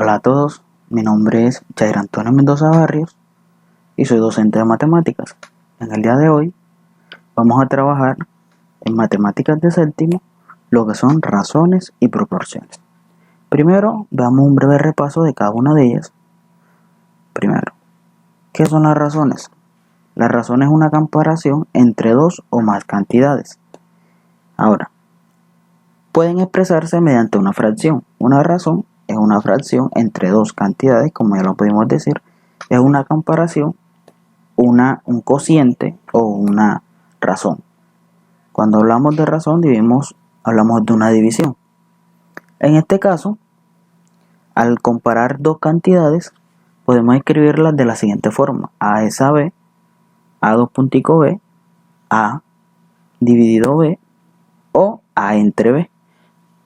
Hola a todos, mi nombre es Jair Antonio Mendoza Barrios y soy docente de matemáticas. En el día de hoy vamos a trabajar en matemáticas de séptimo lo que son razones y proporciones. Primero veamos un breve repaso de cada una de ellas. Primero, ¿qué son las razones? La razón es una comparación entre dos o más cantidades. Ahora, pueden expresarse mediante una fracción. Una razón es una fracción entre dos cantidades, como ya lo pudimos decir, es una comparación, un cociente o una razón. Cuando hablamos de razón, hablamos de una división. En este caso, al comparar dos cantidades, podemos escribirlas de la siguiente forma: A es a B, A dos puntico B, A dividido B o A entre B.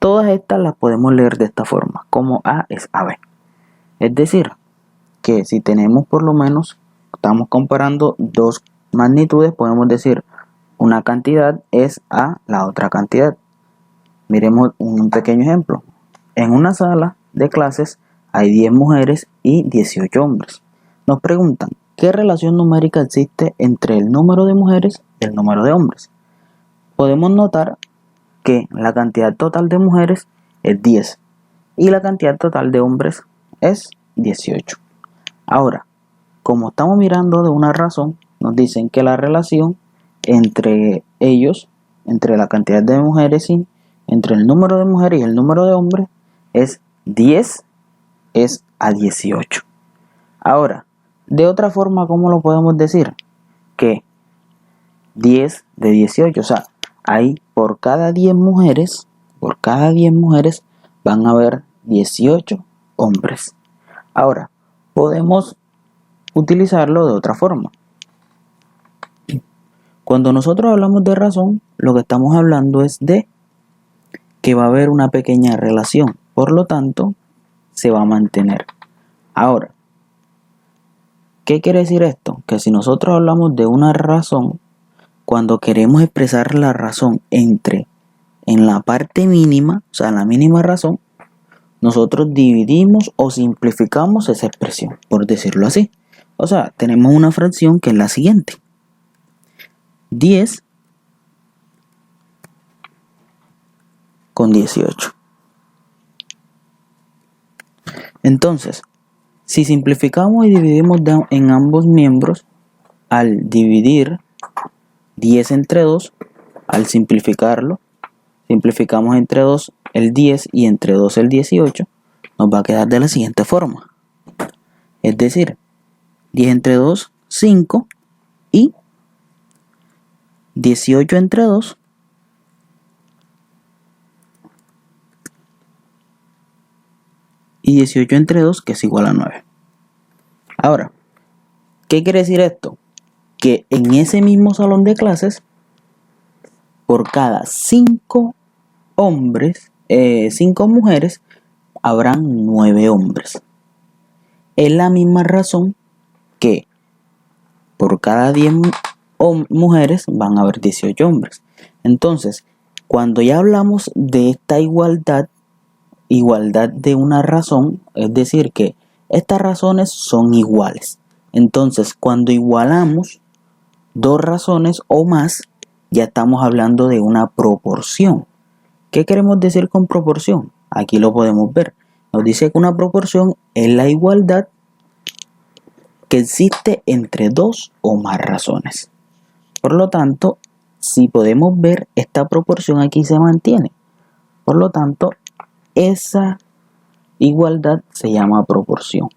Todas estas las podemos leer de esta forma, como A es a B. Es decir, que si tenemos estamos comparando dos magnitudes, podemos decir una cantidad es a la otra cantidad. Miremos un pequeño ejemplo. En una sala de clases hay 10 mujeres y 18 hombres. Nos preguntan, ¿qué relación numérica existe entre el número de mujeres y el número de hombres? Podemos notar que la cantidad total de mujeres es 10 y la cantidad total de hombres es 18. Ahora, como estamos mirando de una razón, nos dicen que la relación entre ellos, entre la cantidad de mujeres y entre el número de mujeres y el número de hombres es 10 es a 18. Ahora, de otra forma, ¿cómo lo podemos decir? Que 10 de 18, o sea, hay por cada 10 mujeres van a haber 18 hombres. Ahora, podemos utilizarlo de otra forma. Cuando nosotros hablamos de razón, lo que estamos hablando es de que va a haber una pequeña relación, por lo tanto, se va a mantener. Ahora, ¿qué quiere decir esto? Que si nosotros hablamos de una razón, cuando queremos expresar la razón en la parte mínima, o sea, la mínima razón, nosotros dividimos o simplificamos esa expresión, por decirlo así. O sea, tenemos una fracción que es la siguiente: 10 con 18. Entonces, si simplificamos y dividimos en ambos miembros, al dividir 10 entre 2, al simplificamos entre 2 el 10 y entre 2 el 18, nos va a quedar de la siguiente forma. Es decir, 10 entre 2, 5, y 18 entre 2, y 18 entre 2, que es igual a 9. Ahora, ¿qué quiere decir esto? Que en ese mismo salón de clases, por cada 5 mujeres, habrán 9 hombres. Es la misma razón que por cada 10 mujeres van a haber 18 hombres. Entonces, cuando ya hablamos de esta igualdad de una razón, es decir, que estas razones son iguales. Entonces, cuando igualamos dos razones o más, ya estamos hablando de una proporción. ¿Qué queremos decir con proporción? Aquí lo podemos ver. Nos dice que una proporción es la igualdad que existe entre dos o más razones. Por lo tanto, si podemos ver, esta proporción aquí se mantiene. Por lo tanto, esa igualdad se llama proporción.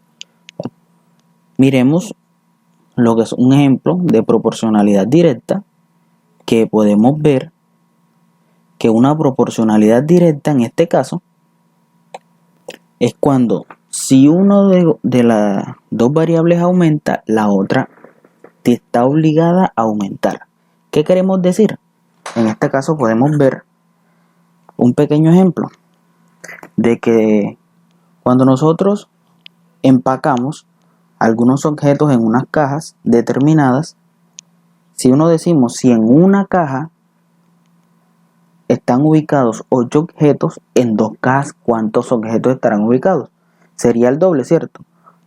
Miremos lo que es un ejemplo de proporcionalidad directa, que podemos ver que una proporcionalidad directa en este caso es cuando si uno de las dos variables aumenta, la otra está obligada a aumentar. ¿Qué queremos decir? En este caso podemos ver un pequeño ejemplo de que cuando nosotros empacamos algunos objetos en unas cajas determinadas, si en una caja están ubicados 8 objetos, en 2 cajas, ¿cuántos objetos estarán ubicados? sería el doble, ¿cierto?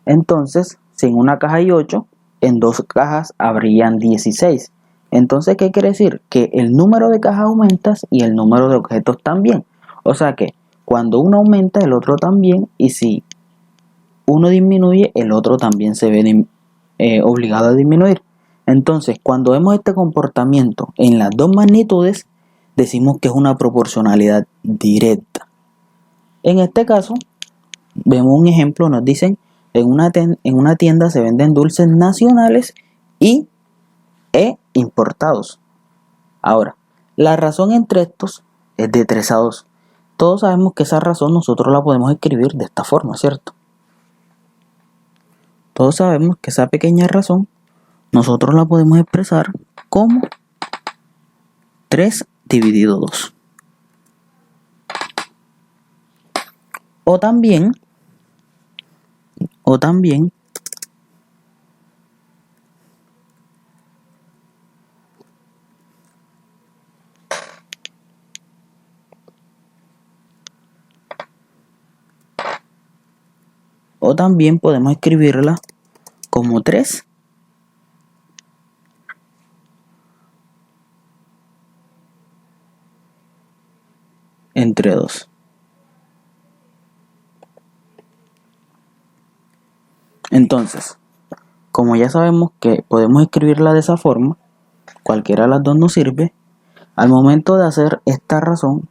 Entonces, si en una caja hay 8, en 2 cajas habrían 16. Entonces, ¿qué quiere decir? Que el número de cajas aumenta y el número de objetos también. O sea que cuando uno aumenta, el otro también, y si uno disminuye, el otro también se ve obligado a disminuir. Entonces, cuando vemos este comportamiento en las dos magnitudes, decimos que es una proporcionalidad directa. En este caso, vemos un ejemplo, nos dicen, en una tienda se venden dulces nacionales e importados. Ahora, la razón entre estos es de 3 a 2. Todos sabemos que esa razón nosotros la podemos escribir de esta forma, ¿cierto? Todos sabemos que esa pequeña razón nosotros la podemos expresar como 3 dividido 2. O también podemos escribirla como 3 entre 2. Entonces, como ya sabemos que podemos escribirla de esa forma, cualquiera de las dos nos sirve. Al momento de hacer esta razón,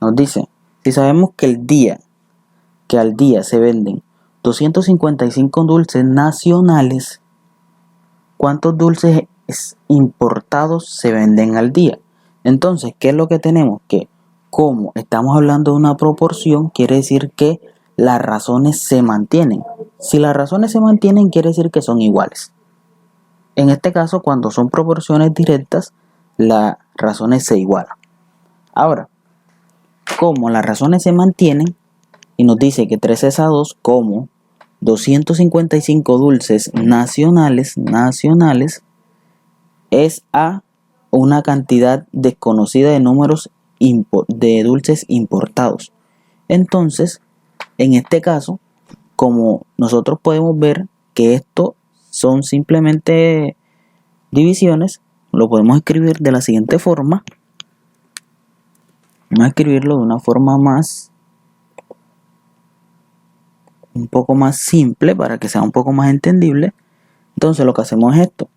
nos dice, si sabemos que al día se venden 255 dulces nacionales, ¿cuántos dulces importados se venden al día? Entonces, ¿qué es lo que tenemos? Que como estamos hablando de una proporción, quiere decir que las razones se mantienen. Si las razones se mantienen, quiere decir que son iguales. En este caso, cuando son proporciones directas, las razones se igualan. Ahora, como las razones se mantienen y nos dice que 3 es a 2, como 255 dulces nacionales es a una cantidad desconocida de números de dulces importados. Entonces, en este caso, como nosotros podemos ver que esto son simplemente divisiones, lo podemos escribir de la siguiente forma. Vamos a escribirlo de una forma un poco más simple para que sea un poco más entendible. Entonces lo que hacemos es esto: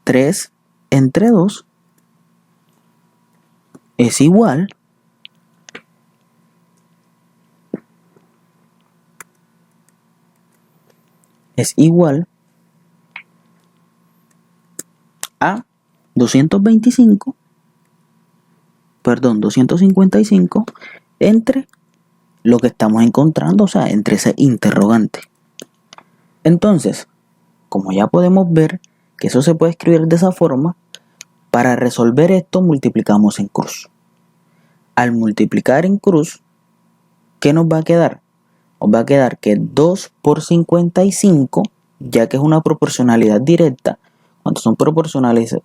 3 entre 2 es igual a 255 255 entre lo que estamos encontrando, o sea, entre ese interrogante. Entonces, como ya podemos ver que eso se puede escribir de esa forma, para resolver esto multiplicamos en cruz. Al multiplicar en cruz, ¿qué nos va a quedar? Nos va a quedar que 2 por 55, ya que es una proporcionalidad directa, cuando son proporcionales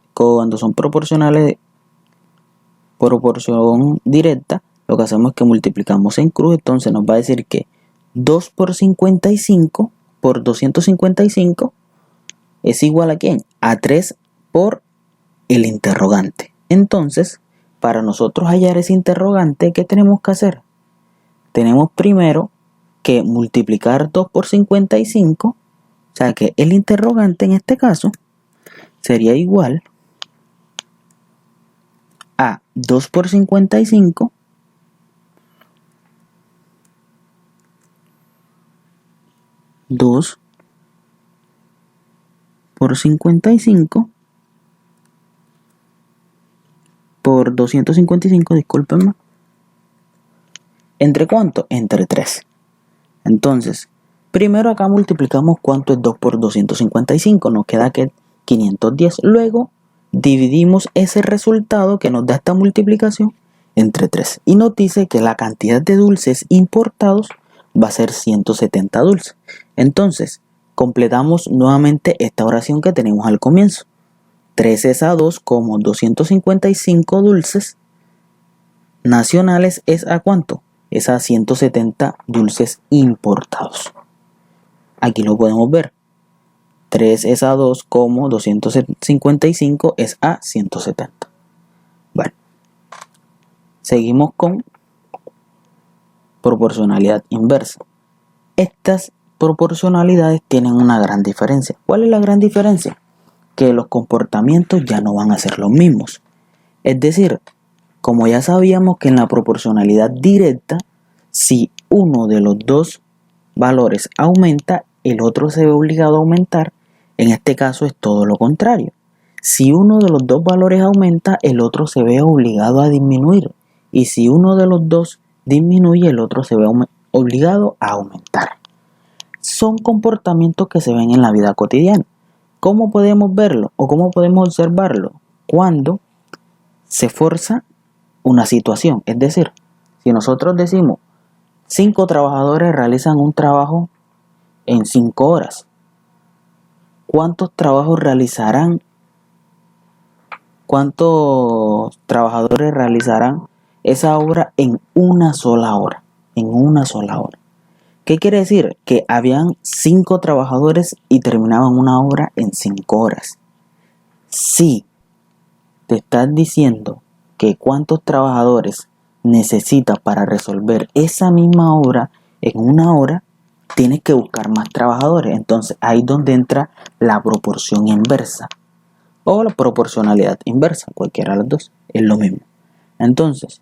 proporción directa, lo que hacemos es que multiplicamos en cruz. Entonces nos va a decir que 2 por 55 por 255 es igual ¿a quién? A 3 por el interrogante. Entonces, para nosotros hallar ese interrogante, ¿qué tenemos que hacer? Tenemos primero que multiplicar 2 por 55, o sea que el interrogante en este caso sería igual a 2 por 55 2 por 55 por 255, discúlpenme. ¿Entre cuánto? Entre 3. Entonces, primero acá multiplicamos cuánto es 2 por 255, nos queda que 510. Luego dividimos ese resultado que nos da esta multiplicación entre 3 y nos dice que la cantidad de dulces importados va a ser 170 dulces. Entonces, completamos nuevamente esta oración que tenemos al comienzo. 3 es a 2 como 255 dulces nacionales es a ¿cuánto? es a 170 dulces importados. Aquí lo podemos ver. 3 es a 2 como 255 es a 170. Bueno, seguimos con proporcionalidad inversa. Estas proporcionalidades tienen una gran diferencia. ¿Cuál es la gran diferencia? Que los comportamientos ya no van a ser los mismos. Es decir, como ya sabíamos que en la proporcionalidad directa, si uno de los dos valores aumenta, el otro se ve obligado a aumentar. En este caso es todo lo contrario. Si uno de los dos valores aumenta, el otro se ve obligado a disminuir. Y si uno de los dos disminuye, el otro se ve obligado a aumentar. Son comportamientos que se ven en la vida cotidiana. ¿Cómo podemos verlo o cómo podemos observarlo? Cuando se forza una situación. Es decir, si nosotros decimos 5 trabajadores realizan un trabajo en 5 horas, ¿cuántos trabajadores realizarán esa obra en una sola hora? En una sola hora. ¿Qué quiere decir? Que habían 5 trabajadores y terminaban una obra en 5 horas. Si te estás diciendo que cuántos trabajadores necesitas para resolver esa misma obra en una hora, tienes que buscar más trabajadores. Entonces ahí es donde entra la proporción inversa o la proporcionalidad inversa, cualquiera de las dos, es lo mismo. Entonces,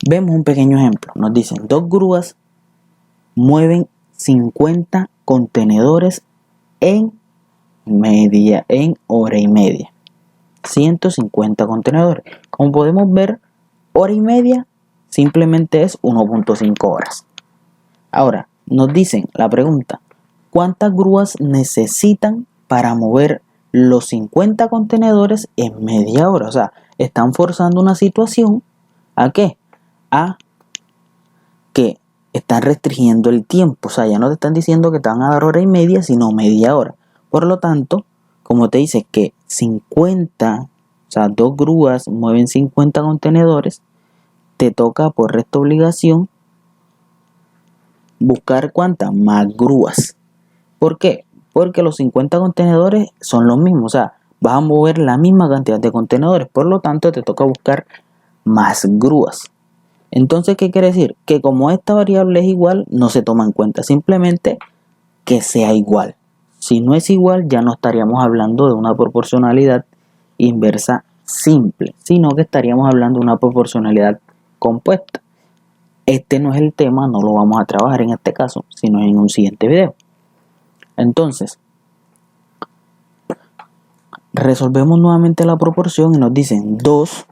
vemos un pequeño ejemplo. Nos dicen 2 grúas mueven 50 contenedores en hora y media. 150 contenedores. Como podemos ver, hora y media simplemente es 1.5 horas. Ahora, nos dicen la pregunta, ¿cuántas grúas necesitan para mover los 50 contenedores en media hora? O sea, están forzando una situación ¿a qué? A que están restringiendo el tiempo. O sea, ya no te están diciendo que te van a dar hora y media, sino media hora. Por lo tanto, como te dice que 50, o sea, 2 grúas mueven 50 contenedores, te toca por recta obligación buscar cuántas más grúas. ¿Por qué? Porque los 50 contenedores son los mismos, o sea, vas a mover la misma cantidad de contenedores, por lo tanto te toca buscar más grúas. Entonces, ¿qué quiere decir? Que como esta variable es igual, no se toma en cuenta, simplemente que sea igual. Si no es igual, ya no estaríamos hablando de una proporcionalidad inversa simple, sino que estaríamos hablando de una proporcionalidad compuesta. Este no es el tema, no lo vamos a trabajar en este caso, sino en un siguiente video. Entonces, resolvemos nuevamente la proporción y nos dicen 2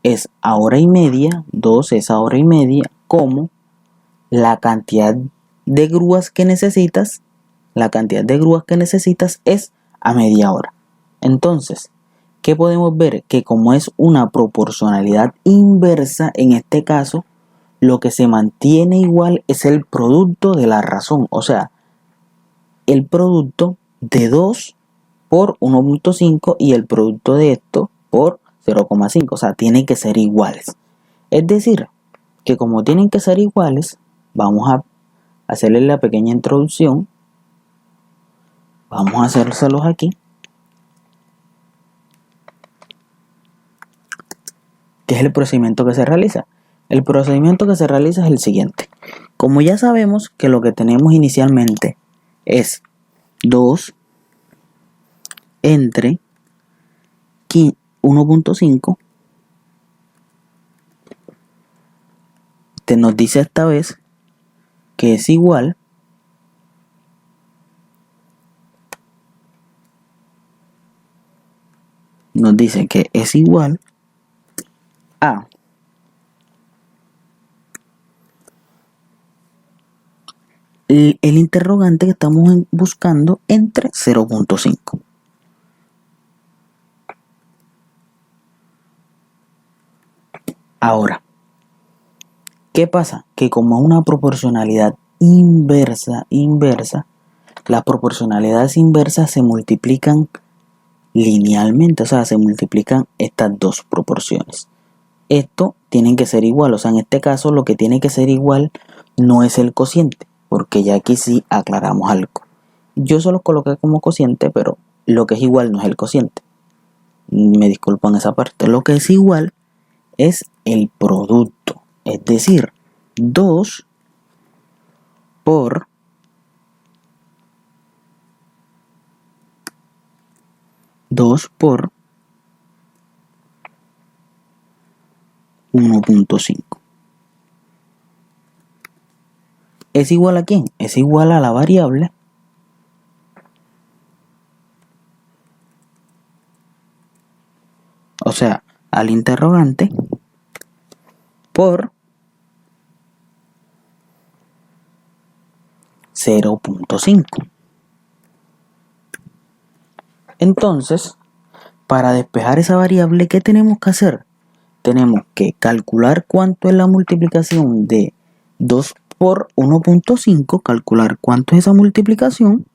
es a hora y media, 2 es a hora y media, como la cantidad de grúas que necesitas es a media hora. Entonces, ¿qué podemos ver? Que como es una proporcionalidad inversa, en este caso, lo que se mantiene igual es el producto de la razón, o sea, el producto de 2 por 1.5 y el producto de esto por 0.5, o sea, tienen que ser iguales. Es decir, que como tienen que ser iguales, vamos a hacerle la pequeña introducción. Vamos a hacérselos aquí. ¿Qué es el procedimiento que se realiza? El procedimiento que se realiza es el siguiente. Como ya sabemos que lo que tenemos inicialmente es 2 entre 1.5, nos dice esta vez que es igual a el interrogante que estamos buscando entre 0.5. Ahora, ¿qué pasa? Que como es una proporcionalidad inversa, las proporcionalidades inversas se multiplican linealmente, o sea, se multiplican estas dos proporciones. esto tienen que ser igual. O sea, en este caso lo que tiene que ser igual no es el cociente, porque ya aquí sí aclaramos algo. Yo solo coloqué como cociente, pero lo que es igual no es el cociente. Me disculpan esa parte. Lo que es igual es el producto. Es decir, 2 por 1.5. ¿Es igual a quién? Es igual a la variable o sea, al interrogante por 0.5. Entonces, para despejar esa variable, ¿qué tenemos que hacer? Tenemos que calcular cuánto es la multiplicación de 2 por 1.5, calcular cuánto es esa multiplicación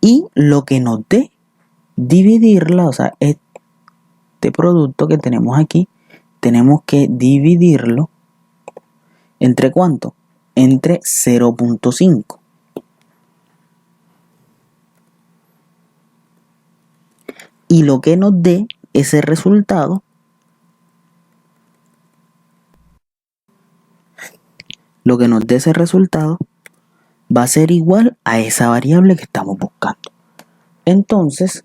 y lo que nos dé, dividirla, o sea, este producto que tenemos aquí, tenemos que dividirlo ¿entre cuánto? Entre 0.5. Y lo que nos dé ese resultado, va a ser igual a esa variable que estamos buscando. Entonces,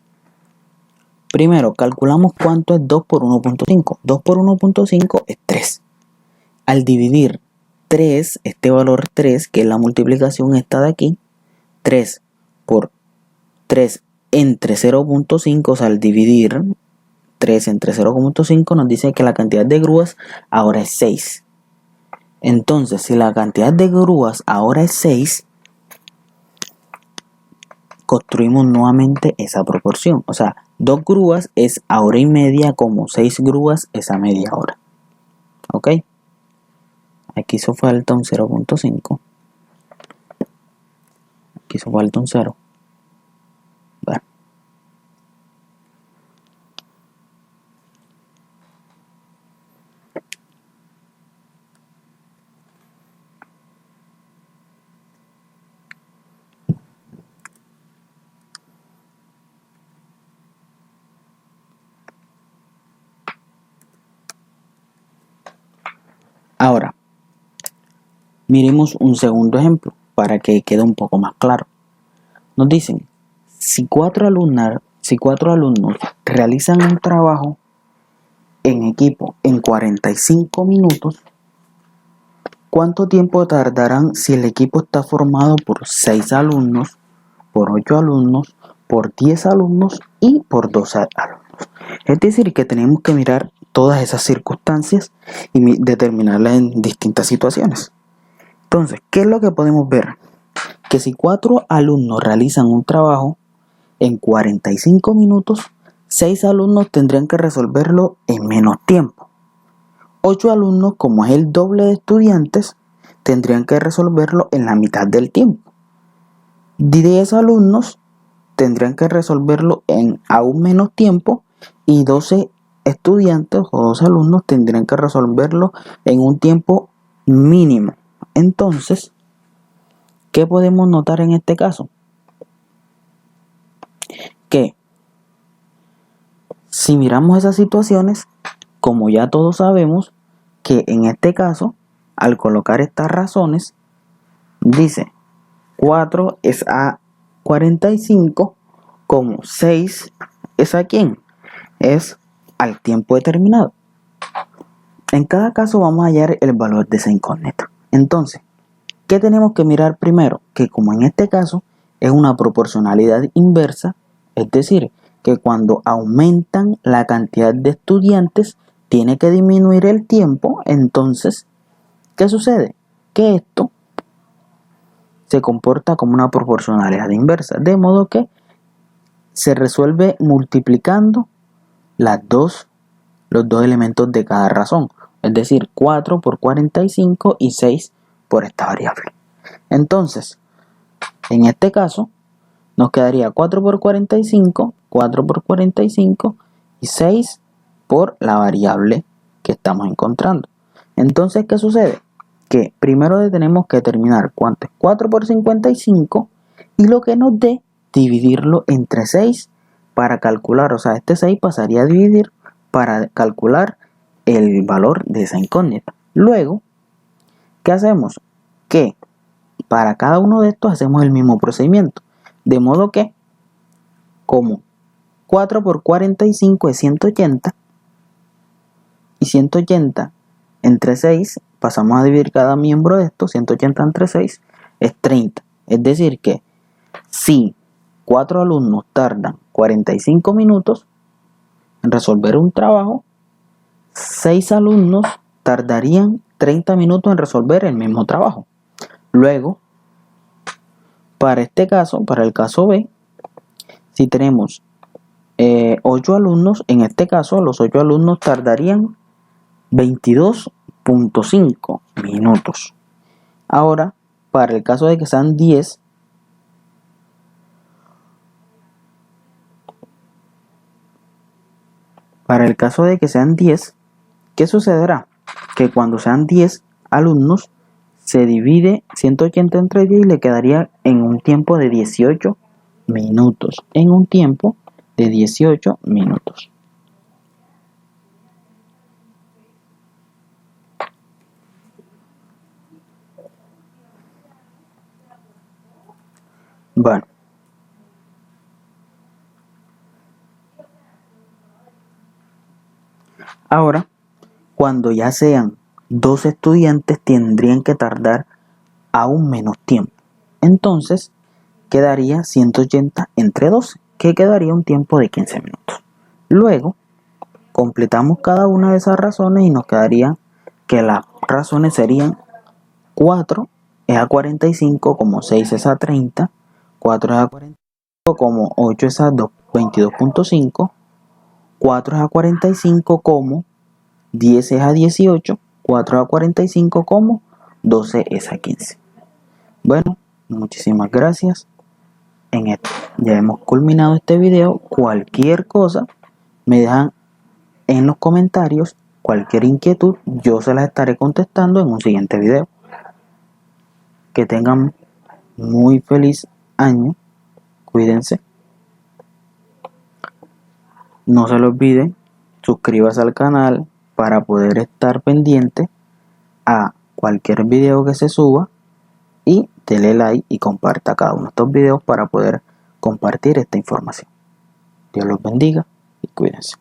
primero calculamos cuánto es 2 por 1.5. 2 por 1.5 es 3. Al dividir 3, este valor 3, que es la multiplicación esta de aquí, 3 por 3 entre 0.5, o sea, al dividir 3 entre 0.5 nos dice que la cantidad de grúas ahora es 6. Entonces, si la cantidad de grúas ahora es 6, construimos nuevamente esa proporción. O sea, 2 grúas es a hora y media, como 6 grúas es a media hora. ¿Ok? Aquí hizo falta un 0.5. Aquí hizo falta un 0. Bueno. Ahora, miremos un segundo ejemplo para que quede un poco más claro. Nos dicen, si cuatro alumnos realizan un trabajo en equipo en 45 minutos, ¿cuánto tiempo tardarán si el equipo está formado por 6 alumnos, por 8 alumnos, por 10 alumnos y por 12 alumnos? Es decir, que tenemos que mirar todas esas circunstancias y determinarlas en distintas situaciones. Entonces, ¿qué es lo que podemos ver? Que si 4 alumnos realizan un trabajo en 45 minutos, 6 alumnos tendrían que resolverlo en menos tiempo. 8 alumnos, como es el doble de estudiantes, tendrían que resolverlo en la mitad del tiempo. 10 alumnos tendrían que resolverlo en aún menos tiempo y 12 estudiantes o 12 alumnos tendrían que resolverlo en un tiempo mínimo. Entonces, ¿qué podemos notar en este caso? Que si miramos esas situaciones, como ya todos sabemos, que en este caso, al colocar estas razones, dice 4 es a 45, como 6 es a ¿quién? Es al tiempo determinado. En cada caso vamos a hallar el valor de esa incógnita. Entonces, ¿qué tenemos que mirar primero? Que como en este caso es una proporcionalidad inversa, es decir, que cuando aumentan la cantidad de estudiantes tiene que disminuir el tiempo. Entonces, ¿qué sucede? Que esto se comporta como una proporcionalidad inversa, de modo que se resuelve multiplicando los dos elementos de cada razón, es decir, 4 por 45 y 6 por esta variable. Entonces, en este caso, nos quedaría 4 por 45, 4 por 45 y 6 por la variable que estamos encontrando. Entonces, ¿qué sucede? Que primero tenemos que determinar cuánto es 4 por 55 y lo que nos dé, dividirlo entre 6 para calcular, o sea, este 6 pasaría a dividir para calcular el valor de esa incógnita. Luego, ¿qué hacemos? Que para cada uno de estos hacemos el mismo procedimiento, de modo que como 4 por 45 es 180 y 180 entre 6, pasamos a dividir cada miembro de estos, 180 entre 6 es 30. Es decir que si 4 alumnos tardan 45 minutos en resolver un trabajo, 6 alumnos tardarían 30 minutos en resolver el mismo trabajo. Luego, para este caso, para el caso B, si tenemos 8 alumnos, en este caso los 8 alumnos tardarían 22.5 minutos. Ahora, para el caso de que sean 10, ¿qué sucederá? Que cuando sean 10 alumnos, se divide 180 entre 10 y le quedaría en un tiempo de 18 minutos. En un tiempo de 18 minutos. Bueno. Ahora, cuando ya sean 2 estudiantes, tendrían que tardar aún menos tiempo. Entonces, quedaría 180 entre 12, que quedaría un tiempo de 15 minutos. Luego, completamos cada una de esas razones y nos quedaría que las razones serían 4 es a 45 como 6 es a 30, 4 es a 45 como 8 es a 22.5, 4 es a 45 como 10 es a 18, 4 a 45 como 12 es a 15. Bueno, muchísimas gracias. Ya hemos culminado este video. Cualquier cosa me dejan en los comentarios, cualquier inquietud, yo se las estaré contestando en un siguiente video. Que tengan muy feliz año. Cuídense. No se lo olviden, suscríbase al canal para poder estar pendiente a cualquier video que se suba y dele like y comparta cada uno de estos videos para poder compartir esta información. Dios los bendiga y cuídense.